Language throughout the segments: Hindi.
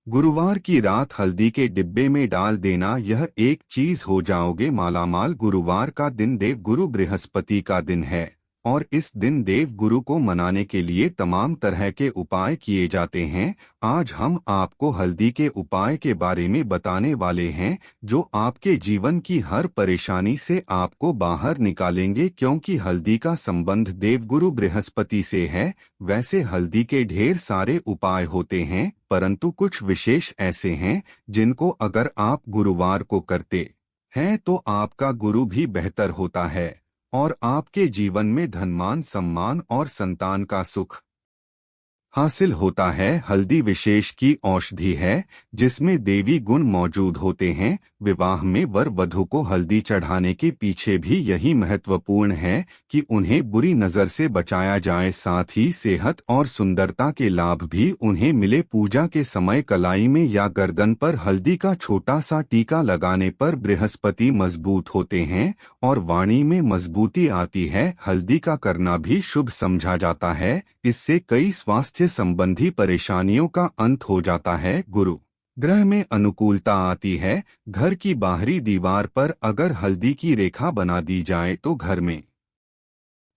गुरुवार की रात हल्दी के डिब्बे में डाल देना, यह एक चीज हो जाओगे मालामाल। गुरुवार का दिन देव गुरु बृहस्पति का दिन है और इस दिन देव गुरु को मनाने के लिए तमाम तरह के उपाय किए जाते हैं। आज हम आपको हल्दी के उपाय के बारे में बताने वाले हैं जो आपके जीवन की हर परेशानी से आपको बाहर निकालेंगे, क्योंकि हल्दी का संबंध देवगुरु बृहस्पति से है। वैसे हल्दी के ढेर सारे उपाय होते हैं, परंतु कुछ विशेष ऐसे हैं जिनको अगर आप गुरुवार को करते हैं तो आपका गुरु भी बेहतर होता है और आपके जीवन में धनमान सम्मान और संतान का सुख हासिल होता है। हल्दी विशेष की औषधि है जिसमें देवी गुण मौजूद होते हैं। विवाह में वर वधू को हल्दी चढ़ाने के पीछे भी यही महत्वपूर्ण है कि उन्हें बुरी नजर से बचाया जाए, साथ ही सेहत और सुंदरता के लाभ भी उन्हें मिले। पूजा के समय कलाई में या गर्दन पर हल्दी का छोटा सा टीका लगाने पर बृहस्पति मजबूत होते हैं और वाणी में मजबूती आती है। हल्दी का करना भी शुभ समझा जाता है, इससे कई स्वास्थ्य संबंधी परेशानियों का अंत हो जाता है। गुरु ग्रह में अनुकूलता आती है। घर की बाहरी दीवार पर अगर हल्दी की रेखा बना दी जाए तो घर में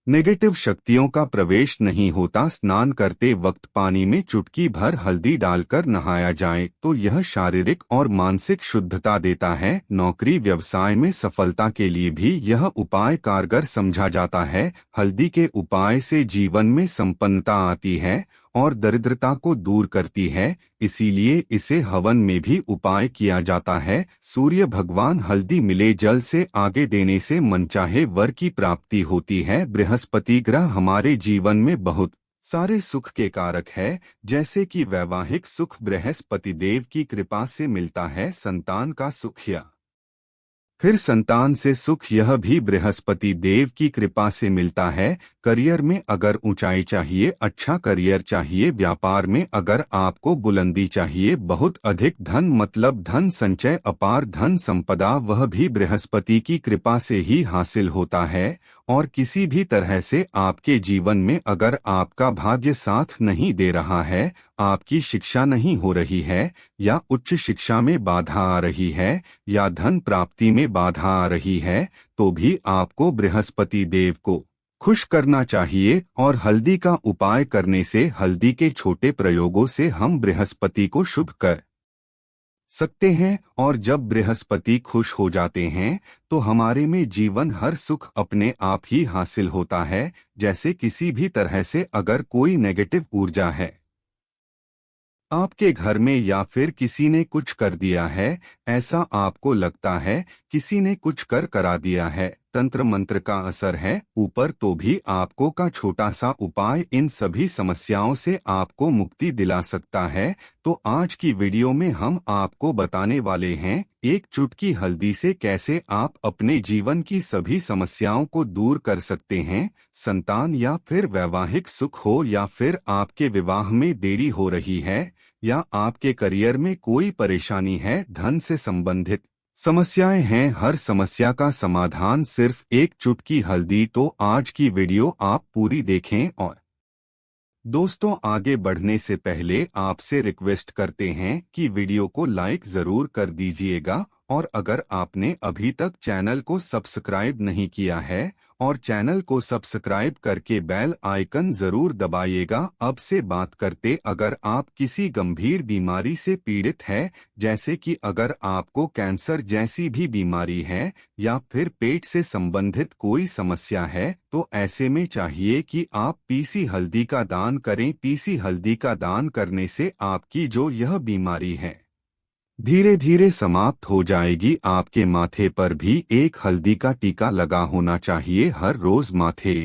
नेगेटिव शक्तियों का प्रवेश नहीं होता। स्नान करते वक्त पानी में चुटकी भर हल्दी डालकर नहाया जाए तो यह शारीरिक और मानसिक शुद्धता देता है। नौकरी व्यवसाय में सफलता के लिए भी यह उपाय कारगर समझा जाता है। हल्दी के उपाय से जीवन में संपन्नता आती है और दरिद्रता को दूर करती है, इसीलिए इसे हवन में भी उपाय किया जाता है। सूर्य भगवान हल्दी मिले जल से आगे देने से मनचाहे वर की प्राप्ति होती है। बृहस्पति ग्रह हमारे जीवन में बहुत सारे सुख के कारक है, जैसे कि वैवाहिक सुख बृहस्पति देव की कृपा से मिलता है। संतान का सुख या फिर संतान से सुख यह भी बृहस्पति देव की कृपा से मिलता है। करियर में अगर ऊंचाई चाहिए, अच्छा करियर चाहिए, व्यापार में अगर आपको बुलंदी चाहिए, बहुत अधिक धन मतलब धन संचय, अपार धन संपदा, वह भी बृहस्पति की कृपा से ही हासिल होता है। और किसी भी तरह से आपके जीवन में अगर आपका भाग्य साथ नहीं दे रहा है, आपकी शिक्षा नहीं हो रही है या उच्च शिक्षा में बाधा आ रही है या धन प्राप्ति में बाधा आ रही है, तो भी आपको बृहस्पति देव को खुश करना चाहिए और हल्दी का उपाय करने से, हल्दी के छोटे प्रयोगों से हम बृहस्पति को शुभ कर सकते हैं। और जब बृहस्पति खुश हो जाते हैं तो हमारे में जीवन हर सुख अपने आप ही हासिल होता है। जैसे किसी भी तरह से अगर कोई नेगेटिव ऊर्जा है आपके घर में या फिर किसी ने कुछ कर दिया है, ऐसा आपको लगता है किसी ने कुछ करा दिया है, तंत्र मंत्र का असर है ऊपर, तो भी आपको का छोटा सा उपाय इन सभी समस्याओं से आपको मुक्ति दिला सकता है। तो आज की वीडियो में हम आपको बताने वाले हैं एक चुटकी हल्दी से कैसे आप अपने जीवन की सभी समस्याओं को दूर कर सकते हैं। संतान या फिर वैवाहिक सुख हो या फिर आपके विवाह में देरी हो रही है या आपके करियर में कोई परेशानी है, धन से संबंधित समस्याएं हैं, हर समस्या का समाधान सिर्फ एक चुटकी हल्दी। तो आज की वीडियो आप पूरी देखें। और दोस्तों, आगे बढ़ने से पहले आपसे रिक्वेस्ट करते हैं कि वीडियो को लाइक जरूर कर दीजिएगा और अगर आपने अभी तक चैनल को सब्सक्राइब नहीं किया है और चैनल को सब्सक्राइब करके बेल आइकन जरूर दबाइएगा। अब से बात करते, अगर आप किसी गंभीर बीमारी से पीड़ित है, जैसे कि अगर आपको कैंसर जैसी भी बीमारी है या फिर पेट से संबंधित कोई समस्या है, तो ऐसे में चाहिए कि आप पीसी हल्दी का दान करें। पीसी हल्दी का दान करने से आपकी जो यह बीमारी है धीरे धीरे समाप्त हो जाएगी। आपके माथे पर भी एक हल्दी का टीका लगा होना चाहिए। हर रोज माथे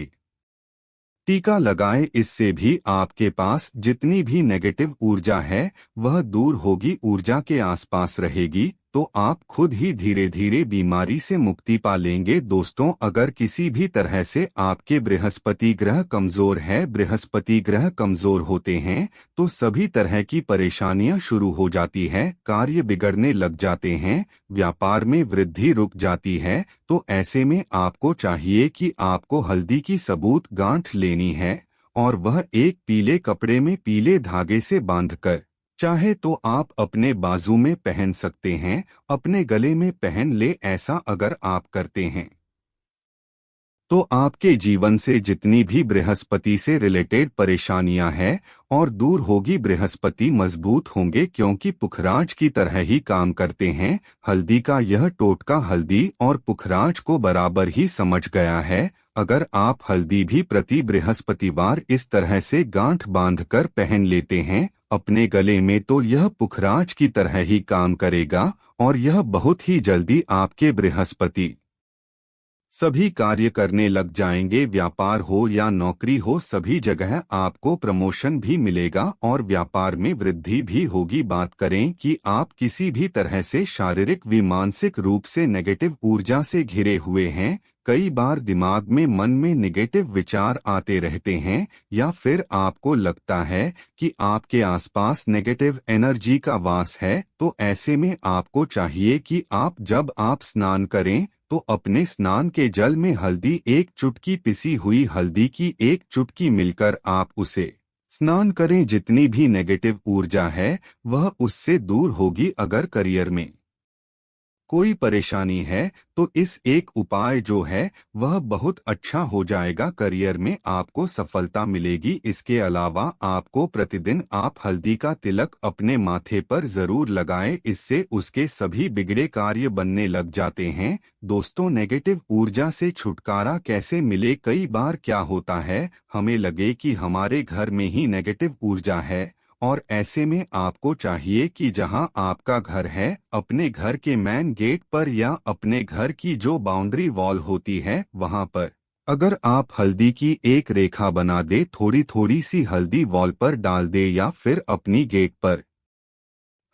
टीका लगाएं, इससे भी आपके पास जितनी भी नेगेटिव ऊर्जा है वह दूर होगी, ऊर्जा के आसपास रहेगी, तो आप खुद ही धीरे धीरे बीमारी से मुक्ति पा लेंगे। दोस्तों, अगर किसी भी तरह से आपके बृहस्पति ग्रह कमजोर है, बृहस्पति ग्रह कमजोर होते हैं तो सभी तरह की परेशानियां शुरू हो जाती है, कार्य बिगड़ने लग जाते हैं, व्यापार में वृद्धि रुक जाती है। तो ऐसे में आपको चाहिए कि आपको हल्दी की सबूत गांठ लेनी है और वह एक पीले कपड़े में पीले धागे से बांधकर चाहे तो आप अपने बाजू में पहन सकते हैं, अपने गले में पहन ले। ऐसा अगर आप करते हैं तो आपके जीवन से जितनी भी बृहस्पति से रिलेटेड परेशानियां हैं और दूर होगी। बृहस्पति मजबूत होंगे क्योंकि पुखराज की तरह ही काम करते हैं। हल्दी का यह टोटका हल्दी और पुखराज को बराबर ही समझ गया है। अगर आप हल्दी भी प्रति बृहस्पतिवार इस तरह से गांठ बांधकर पहन लेते हैं अपने गले में, तो यह पुखराज की तरह ही काम करेगा और यह बहुत ही जल्दी आपके बृहस्पति सभी कार्य करने लग जाएंगे। व्यापार हो या नौकरी हो, सभी जगह आपको प्रमोशन भी मिलेगा और व्यापार में वृद्धि भी होगी। बात करें कि आप किसी भी तरह से शारीरिक व मानसिक रूप से नेगेटिव ऊर्जा से घिरे हुए हैं, कई बार दिमाग में मन में नेगेटिव विचार आते रहते हैं या फिर आपको लगता है कि आपके आसपास नेगेटिव एनर्जी का वास है, तो ऐसे में आपको चाहिए कि जब आप स्नान करें तो अपने स्नान के जल में हल्दी, एक चुटकी पिसी हुई हल्दी की एक चुटकी मिलकर आप उसे स्नान करें। जितनी भी नेगेटिव ऊर्जा है वह उससे दूर होगी। अगर करियर में कोई परेशानी है तो इस एक उपाय जो है वह बहुत अच्छा हो जाएगा। करियर में आपको सफलता मिलेगी। इसके अलावा आपको प्रतिदिन आप हल्दी का तिलक अपने माथे पर जरूर लगाएं, इससे उसके सभी बिगड़े कार्य बनने लग जाते हैं। दोस्तों, नेगेटिव ऊर्जा से छुटकारा कैसे मिले? कई बार क्या होता है, हमें लगे कि हमारे घर में ही नेगेटिव ऊर्जा है और ऐसे में आपको चाहिए कि जहां आपका घर है अपने घर के मेन गेट पर या अपने घर की जो बाउंड्री वॉल होती है वहां पर अगर आप हल्दी की एक रेखा बना दे, थोड़ी थोड़ी सी हल्दी वॉल पर डाल दे या फिर अपनी गेट पर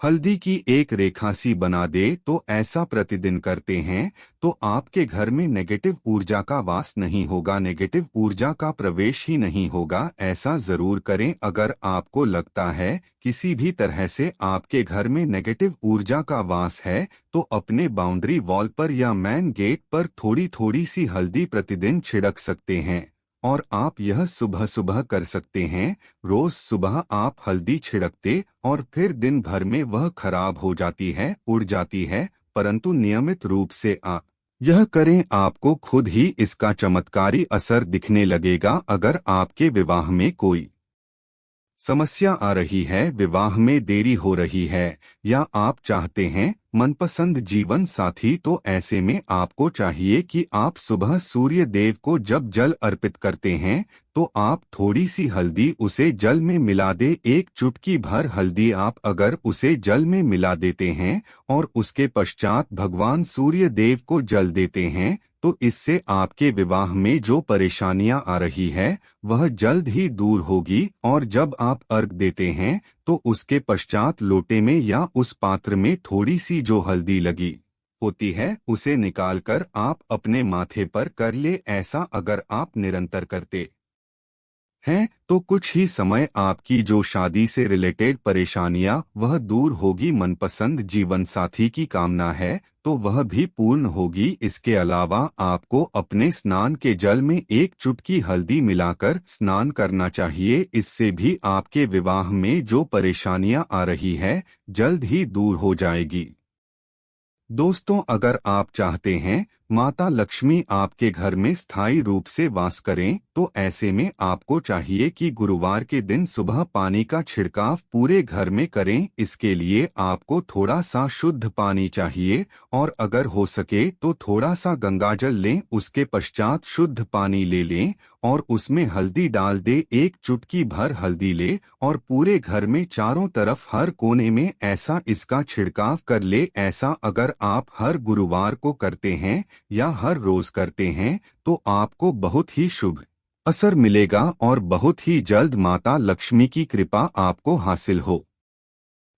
हल्दी की एक रेखा सी बना दे, तो ऐसा प्रतिदिन करते हैं तो आपके घर में नेगेटिव ऊर्जा का वास नहीं होगा, नेगेटिव ऊर्जा का प्रवेश ही नहीं होगा। ऐसा जरूर करें। अगर आपको लगता है किसी भी तरह से आपके घर में नेगेटिव ऊर्जा का वास है, तो अपने बाउंड्री वॉल पर या मेन गेट पर थोड़ी थोड़ी सी हल्दी प्रतिदिन छिड़क सकते हैं और आप यह सुबह सुबह कर सकते हैं। रोज सुबह आप हल्दी छिड़कते और फिर दिन भर में वह खराब हो जाती है, उड़ जाती है, परंतु नियमित रूप से आप यह करें, आपको खुद ही इसका चमत्कारी असर दिखने लगेगा। अगर आपके विवाह में कोई समस्या आ रही है, विवाह में देरी हो रही है या आप चाहते हैं मनपसंद जीवन साथी, तो ऐसे में आपको चाहिए कि आप सुबह सूर्य देव को जब जल अर्पित करते हैं तो आप थोड़ी सी हल्दी उसे जल में मिला दे। एक चुटकी भर हल्दी आप अगर उसे जल में मिला देते हैं और उसके पश्चात भगवान सूर्य देव को जल देते हैं, तो इससे आपके विवाह में जो परेशानियां आ रही है वह जल्द ही दूर होगी। और जब आप अर्घ देते हैं तो उसके पश्चात लोटे में या उस पात्र में थोड़ी सी जो हल्दी लगी होती है उसे निकालकर आप अपने माथे पर कर ले। ऐसा अगर आप निरंतर करते हैं तो कुछ ही समय आपकी जो शादी से रिलेटेड परेशानियां वह दूर होगी। मनपसंद जीवन साथी की कामना है तो वह भी पूर्ण होगी। इसके अलावा आपको अपने स्नान के जल में एक चुटकी हल्दी मिलाकर स्नान करना चाहिए। इससे भी आपके विवाह में जो परेशानियां आ रही है जल्द ही दूर हो जाएगी। दोस्तों, अगर आप चाहते हैं माता लक्ष्मी आपके घर में स्थायी रूप से वास करें, तो ऐसे में आपको चाहिए कि गुरुवार के दिन सुबह पानी का छिड़काव पूरे घर में करें। इसके लिए आपको थोड़ा सा शुद्ध पानी चाहिए और अगर हो सके तो थोड़ा सा गंगाजल लें, उसके पश्चात शुद्ध पानी ले लें और उसमें हल्दी डाल दे। एक चुटकी भर हल्दी ले और पूरे घर में चारों तरफ हर कोने में ऐसा इसका छिड़काव कर ले। ऐसा अगर आप हर गुरुवार को करते हैं या हर रोज करते हैं तो आपको बहुत ही शुभ असर मिलेगा और बहुत ही जल्द माता लक्ष्मी की कृपा आपको हासिल हो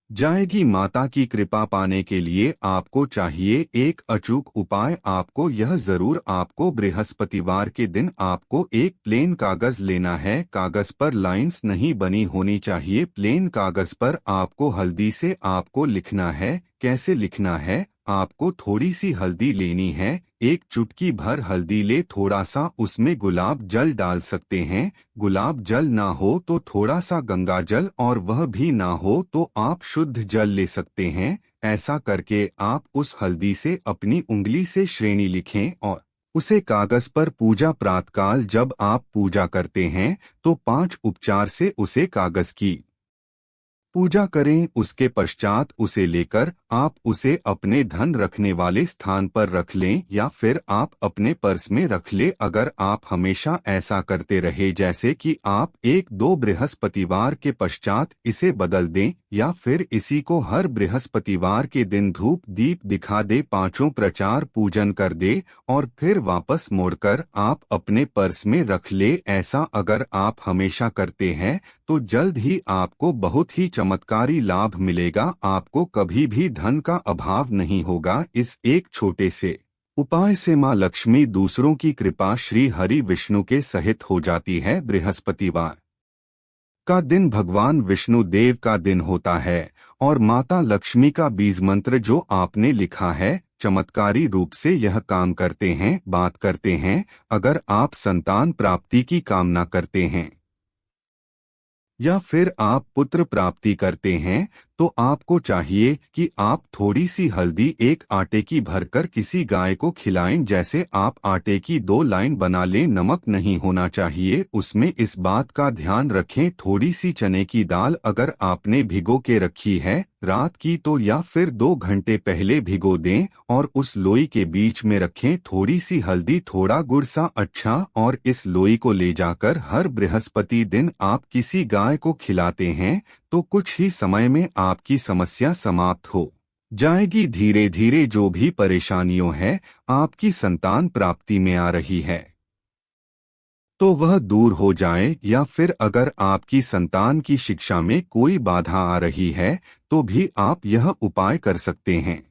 जाएगी। माता की कृपा पाने के लिए आपको चाहिए एक अचूक उपाय। आपको यह जरूर आपको बृहस्पतिवार के दिन आपको एक प्लेन कागज लेना है। कागज पर लाइंस नहीं बनी होनी चाहिए। प्लेन कागज पर आपको हल्दी से आपको लिखना है। कैसे लिखना है आपको थोड़ी सी हल्दी लेनी है। एक चुटकी भर हल्दी ले, थोड़ा सा उसमें गुलाब जल डाल सकते हैं। गुलाब जल ना हो तो थोड़ा सा गंगा जल, और वह भी ना हो तो आप शुद्ध जल ले सकते हैं। ऐसा करके आप उस हल्दी से अपनी उंगली से श्रेणी लिखें और उसे कागज पर पूजा प्रातकाल जब आप पूजा करते हैं तो 5 उपचार से उसे कागज की पूजा करें। उसके पश्चात उसे लेकर आप उसे अपने धन रखने वाले स्थान पर रख लें, या फिर आप अपने पर्स में रख ले। अगर आप हमेशा ऐसा करते रहे, जैसे कि आप 1-2 बृहस्पतिवार के पश्चात इसे बदल दें, या फिर इसी को हर बृहस्पतिवार के दिन धूप दीप दिखा दे, 5 प्रचार पूजन कर दे और फिर वापस मोड़कर आप अपने पर्स में रख ले। ऐसा अगर आप हमेशा करते हैं तो जल्द ही आपको बहुत ही चमत्कारी लाभ मिलेगा। आपको कभी भी धन का अभाव नहीं होगा। इस एक छोटे से उपाय से मां लक्ष्मी दूसरों की कृपा श्री हरि विष्णु के सहित हो जाती है। बृहस्पतिवार का दिन भगवान विष्णु देव का दिन होता है और माता लक्ष्मी का बीज मंत्र जो आपने लिखा है चमत्कारी रूप से यह काम करते हैं। बात करते हैं, अगर आप संतान प्राप्ति की कामना करते हैं या फिर आप पुत्र प्राप्ति करते हैं तो आपको चाहिए कि आप थोड़ी सी हल्दी एक आटे की भरकर किसी गाय को खिलाएं। जैसे आप आटे की 2 लाइन बना लें, नमक नहीं होना चाहिए उसमें। इस बात का ध्यान रखें। थोड़ी सी चने की दाल अगर आपने भिगो के रखी है रात की तो या फिर 2 घंटे पहले भिगो दें और उस लोई के बीच में रखें थोड़ी सी हल्दी, थोड़ा गुड़ सा अच्छा, और इस लोई को ले जाकर हर बृहस्पति दिन आप किसी गाय को खिलाते हैं तो कुछ ही समय में आपकी समस्या समाप्त हो जाएगी। धीरे धीरे जो भी परेशानियों है आपकी संतान प्राप्ति में आ रही है तो वह दूर हो जाए, या फिर अगर आपकी संतान की शिक्षा में कोई बाधा आ रही है तो भी आप यह उपाय कर सकते हैं।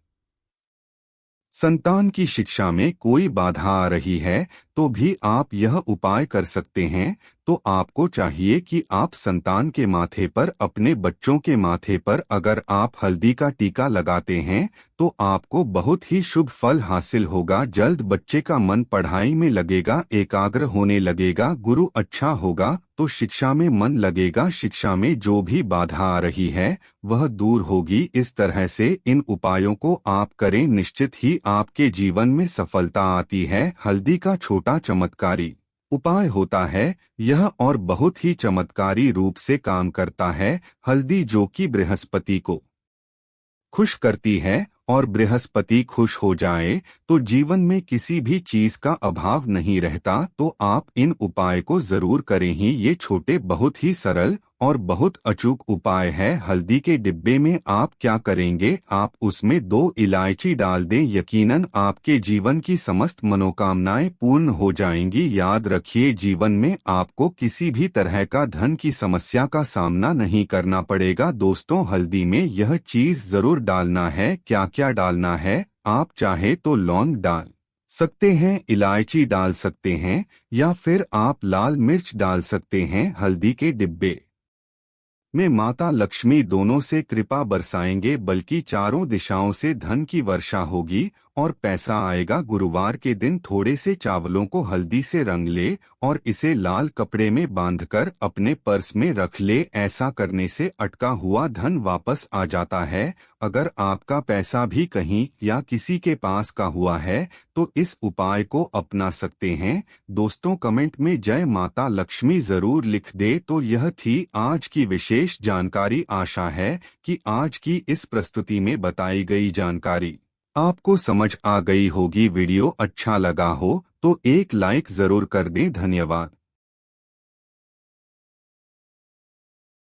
संतान की शिक्षा में कोई बाधा आ रही है तो भी आप यह उपाय कर सकते हैं। तो आपको चाहिए कि आप संतान के माथे पर, अपने बच्चों के माथे पर अगर आप हल्दी का टीका लगाते हैं तो आपको बहुत ही शुभ फल हासिल होगा। जल्द बच्चे का मन पढ़ाई में लगेगा, एकाग्र होने लगेगा, गुरु अच्छा होगा तो शिक्षा में मन लगेगा। शिक्षा में जो भी बाधा आ रही है वह दूर होगी। इस तरह से इन उपायों को आप करें, निश्चित ही आपके जीवन में सफलता आती है। हल्दी का छोटा चमत्कारी उपाय होता है यह और बहुत ही चमत्कारी रूप से काम करता है। हल्दी जो कि बृहस्पति को खुश करती है और बृहस्पति खुश हो जाए तो जीवन में किसी भी चीज का अभाव नहीं रहता। तो आप इन उपाय को जरूर करें ही। ये छोटे बहुत ही सरल और बहुत अचूक उपाय है। हल्दी के डिब्बे में आप क्या करेंगे, आप उसमें 2 इलायची डाल दें। यकीनन आपके जीवन की समस्त मनोकामनाएं पूर्ण हो जाएंगी। याद रखिए, जीवन में आपको किसी भी तरह का धन की समस्या का सामना नहीं करना पड़ेगा। दोस्तों, हल्दी में यह चीज जरूर डालना है। क्या क्या डालना है, आप चाहे तो लौंग डाल सकते हैं, इलायची डाल सकते हैं, या फिर आप लाल मिर्च डाल सकते हैं। हल्दी के डिब्बे में माता लक्ष्मी दोनों से कृपा बरसाएंगे, बल्कि चारों दिशाओं से धन की वर्षा होगी और पैसा आएगा। गुरुवार के दिन थोड़े से चावलों को हल्दी से रंग ले और इसे लाल कपड़े में बांधकर अपने पर्स में रख ले। ऐसा करने से अटका हुआ धन वापस आ जाता है। अगर आपका पैसा भी कहीं या किसी के पास का हुआ है तो इस उपाय को अपना सकते हैं। दोस्तों, कमेंट में जय माता लक्ष्मी जरूर लिख दे। तो यह थी आज की विशेष जानकारी। आशा है कि आज की इस प्रस्तुति में बताई गई जानकारी आपको समझ आ गई होगी। वीडियो अच्छा लगा हो तो एक लाइक जरूर कर दें। धन्यवाद।